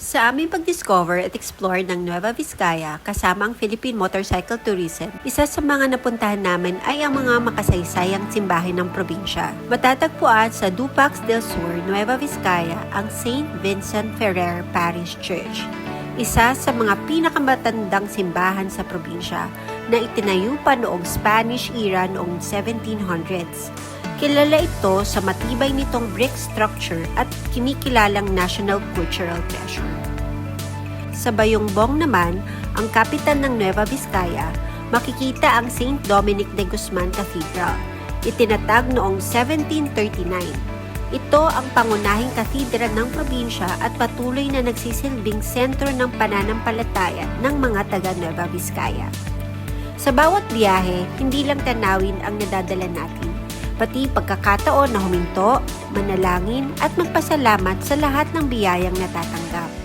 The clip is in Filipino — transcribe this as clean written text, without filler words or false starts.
Sa aming pag-discover at explore ng Nueva Vizcaya kasama ang Philippine Motorcycle Tourism, isa sa mga napuntahan namin ay ang mga makasaysayang simbahan ng probinsya. Matatagpuan sa Dupax del Sur, Nueva Vizcaya, ang St. Vincent Ferrer Parish Church. Isa sa mga pinakamatandang simbahan sa probinsya na itinayo pa noong Spanish era noong 1700s. Kilala ito sa matibay nitong brick structure at kinikilalang national cultural treasure. Sa Bayongbong naman, ang kapital ng Nueva Vizcaya, makikita ang St. Dominic de Guzman Cathedral, itinatag noong 1739. Ito ang pangunahing katedral ng probinsya at patuloy na nagsisilbing sentro ng pananampalataya ng mga taga Nueva Vizcaya. Sa bawat biyahe, hindi lang tanawin ang nadadala natin, pati pagkakataon na huminto, manalangin at magpasalamat sa lahat ng biyayang natatanggap.